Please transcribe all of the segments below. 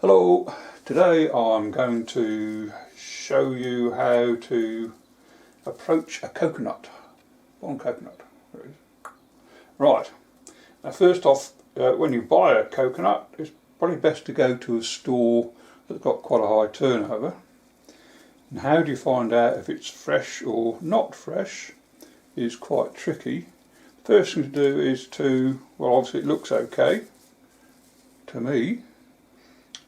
Hello, today I'm going to show you how to approach a coconut, one coconut. Right, now first off, when you buy a coconut, it's probably best to go to a store that's got quite a high turnover. And how do you find out if it's fresh or not fresh is quite tricky. First thing to do is well, obviously it looks okay to me.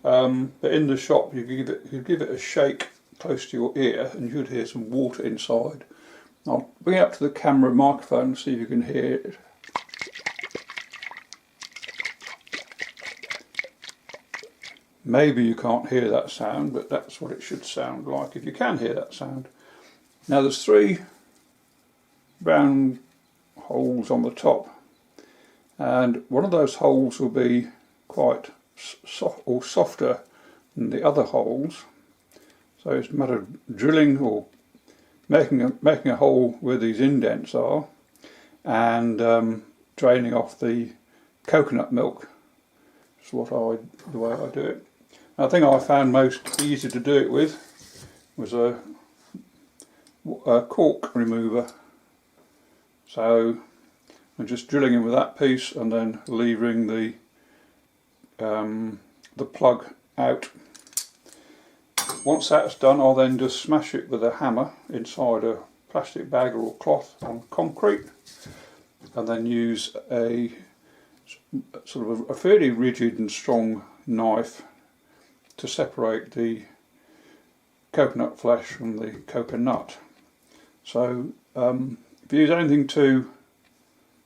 But in the shop you give it a shake close to your ear and you should hear some water inside. I'll bring it up to the camera microphone and see if you can hear it. Maybe you can't hear that sound, but that's what it should sound like if you can hear that sound. Now there's 3 round holes on the top, and one of those holes will be quite soft or softer than the other holes, so it's a matter of drilling or making a hole where these indents are and draining off the coconut milk. That's the way I do it. And I think I found most easy to do it with was a cork remover. So I'm just drilling in with that piece and then levering the plug out. Once that's done, I'll then just smash it with a hammer inside a plastic bag or cloth on concrete, and then use a sort of a fairly rigid and strong knife to separate the coconut flesh from the coconut. So if you use anything too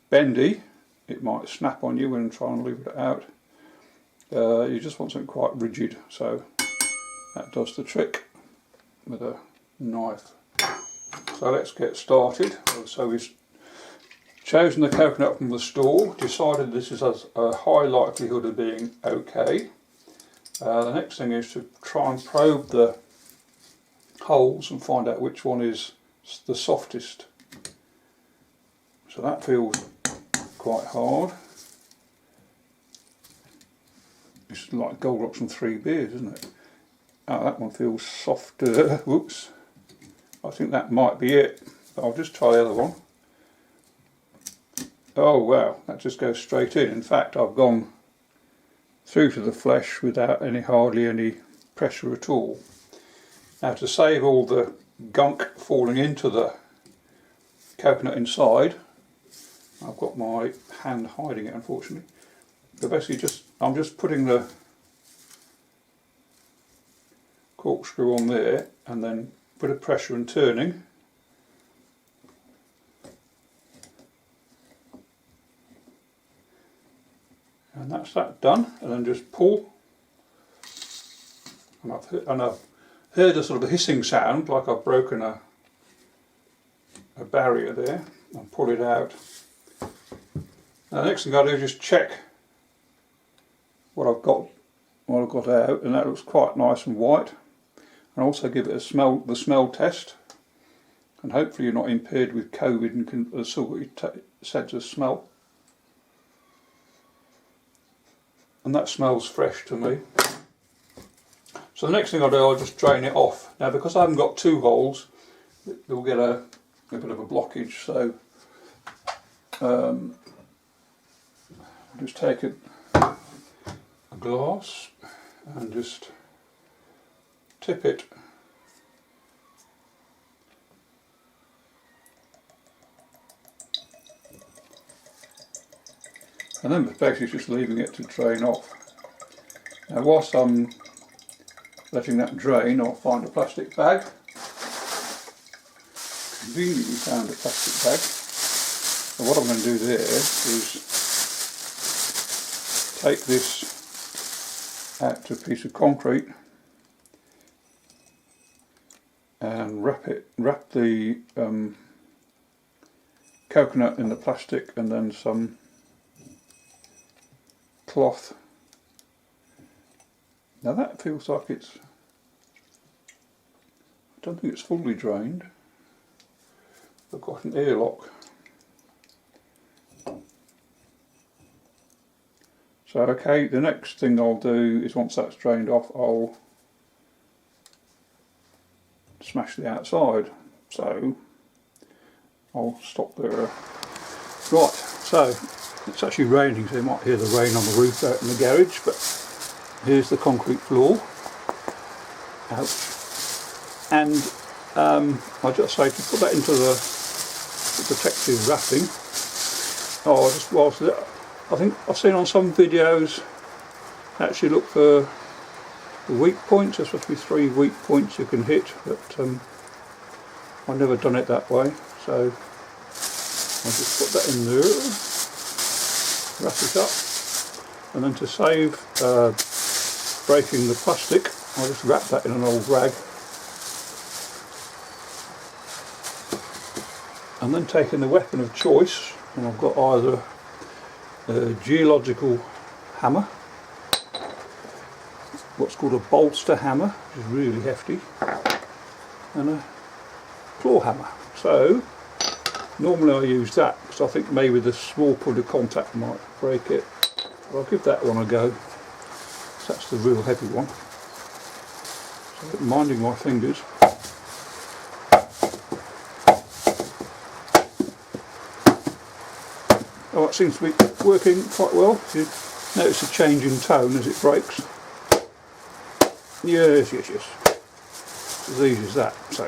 bendy, it might snap on you when trying to lever it out. You just want something quite rigid, so that does the trick with a knife. So let's get started. So we've chosen the coconut from the store, decided this is a high likelihood of being okay. The next thing is to try and probe the holes and find out which one is the softest. So that feels quite hard. It's like Goldilocks and 3 beers, isn't it? Oh, that one feels softer. Whoops. I think that might be it. But I'll just try the other one. Oh wow, that just goes straight in. In fact, I've gone through to the flesh without hardly any pressure at all. Now, to save all the gunk falling into the coconut inside, I've got my hand hiding it, unfortunately. But basically I'm just putting the corkscrew on there and then a bit of pressure and turning. And that's that done, and then just pull. And I've heard a sort of a hissing sound, like I've broken a barrier there, and pull it out. Now, the next thing I do is just check what I've got out, and that looks quite nice and white. And also give it the smell test, and hopefully you're not impaired with COVID and can still got your sense of smell. And that smells fresh to me. So the next thing I do, I'll just drain it off. Now, because I haven't got 2 holes, you'll get a bit of a blockage. So just take a glass and just tip it. And then basically just leaving it to drain off. Now, whilst I'm letting that drain, I'll find a plastic bag. Conveniently found a plastic bag. And what I'm going to do there is take this out to a piece of concrete and wrap the coconut in the plastic, and then some cloth. Now that feels like I don't think it's fully drained. I've got an airlock. So okay, the next thing I'll do is once that's drained off, I'll smash the outside. So I'll stop there. Right, so it's actually raining, so you might hear the rain on the roof out in the garage, but here's the concrete floor. Ouch. And I just say to put that into the protective wrapping. Oh, just whilst I think I've seen on some videos actually look for the weak points. There's supposed to be 3 weak points you can hit, but I've never done it that way. So I'll just put that in there, wrap it up, and then to save breaking the plastic, I'll just wrap that in an old rag. And then taking the weapon of choice, and I've got either a geological hammer, what's called a bolster hammer, which is really hefty, and a claw hammer. So normally I use that because I think maybe the small point of contact might break it. But I'll give that one a go. So that's the real heavy one. So minding my fingers. Oh, it seems to be working quite well. You notice a change in tone as it breaks. Yes, yes, yes. As easy as that. So,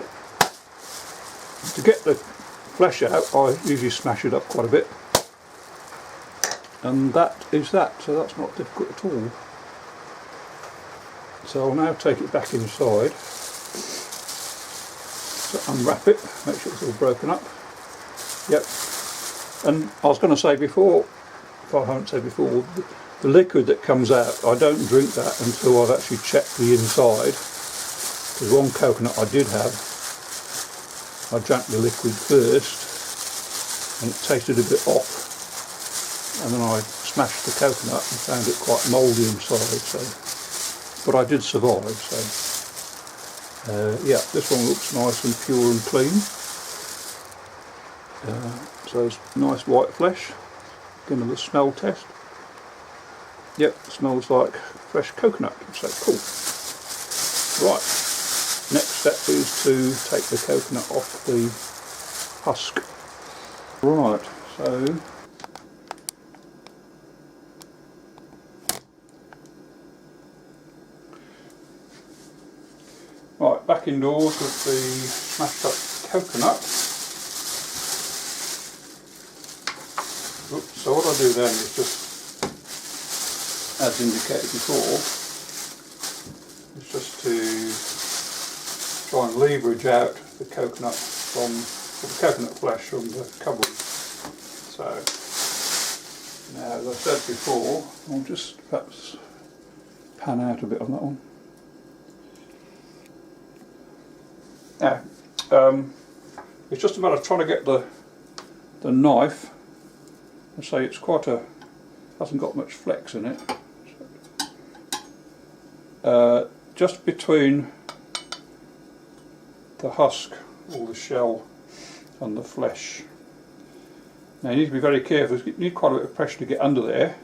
to get the flesh out, I usually smash it up quite a bit. And that is that, so that's not difficult at all. So I'll now take it back inside. So unwrap it, make sure it's all broken up. Yep. And I was going to say before, if I haven't said before, the liquid that comes out, I don't drink that until I've actually checked the inside. Because one coconut I did have, I drank the liquid first and it tasted a bit off. And then I smashed the coconut and found it quite mouldy inside. So, but I did survive. So yeah, this one looks nice and pure and clean. So it's nice white flesh. Give them a smell test. Yep, it smells like fresh coconut, so cool. Right, next step is to take the coconut off the husk. Right, so right, back indoors with the smashed up coconut. Oops, so what I do then is just, as indicated before, is just to try and leverage out the coconut from the coconut flesh from the covering. So now, as I said before, I'll just perhaps pan out a bit on that one. Now, it's just a matter of trying to get the knife. I say it's quite a, hasn't got much flex in it. Just between the husk or the shell and the flesh. Now you need to be very careful, you need quite a bit of pressure to get under there,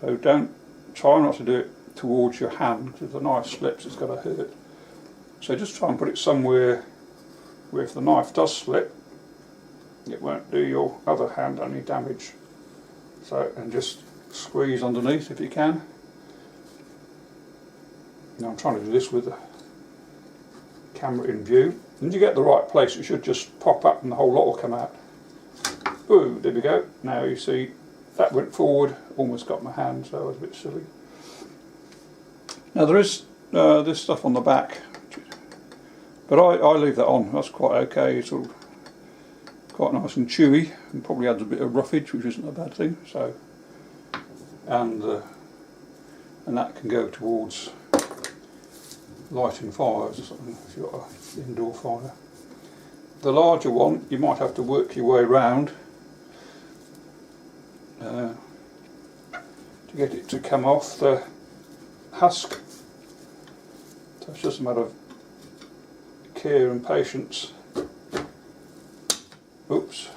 so don't try not to do it towards your hand, because if the knife slips it's going to hurt. So just try and put it somewhere where if the knife does slip it won't do your other hand any damage. So, and just squeeze underneath if you can. Now I'm trying to do this with the camera in view. And you get the right place, it should just pop up and the whole lot will come out. Ooh, there we go. Now you see that went forward, almost got my hand, so I was a bit silly. Now there is this stuff on the back, but I leave that on. That's quite okay. It's all quite nice and chewy, and probably adds a bit of roughage, which isn't a bad thing. So, and that can go towards lighting fires or something if you've got an indoor fire. The larger one, you might have to work your way around to get it to come off the husk. So it's just a matter of care and patience. Oops.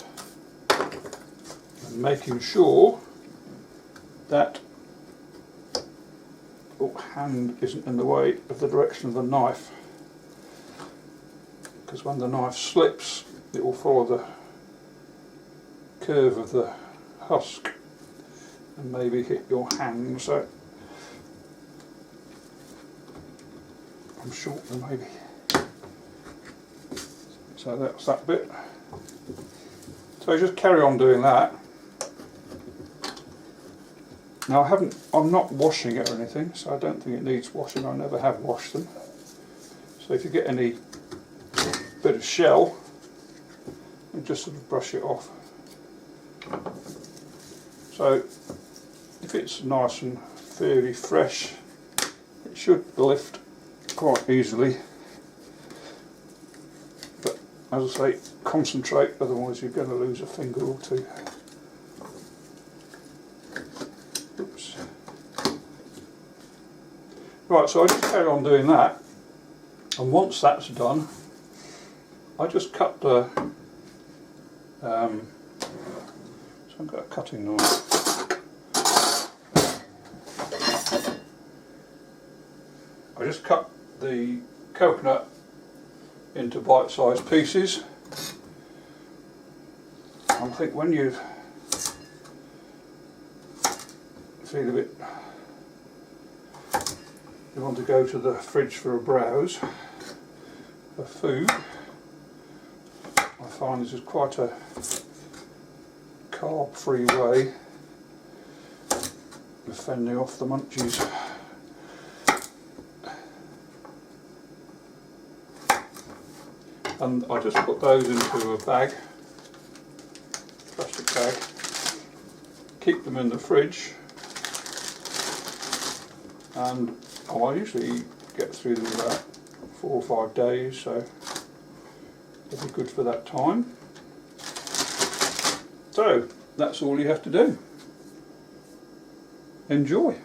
And making sure that hand isn't in the way of the direction of the knife, because when the knife slips it will follow the curve of the husk and maybe hit your hand, so I'm shorter maybe. So that's that bit. So just carry on doing that. Now I'm not washing it or anything, so I don't think it needs washing. I never have washed them. So if you get any bit of shell, you just sort of brush it off. So if it's nice and fairly fresh, it should lift quite easily. But as I say, concentrate, otherwise you're going to lose a finger or two. Oops. Right, so I just carry on doing that, and once that's done, I just cut the so I've got a cutting knife. I just cut the coconut into bite-sized pieces. I think when you feel a bit, you want to go to the fridge for a browse for food. I find this is quite a carb-free way of fending off the munchies. And I just put those into a bag, plastic bag, keep them in the fridge, and I usually get through them in about 4 or 5 days, so they'll be good for that time. So that's all you have to do. Enjoy.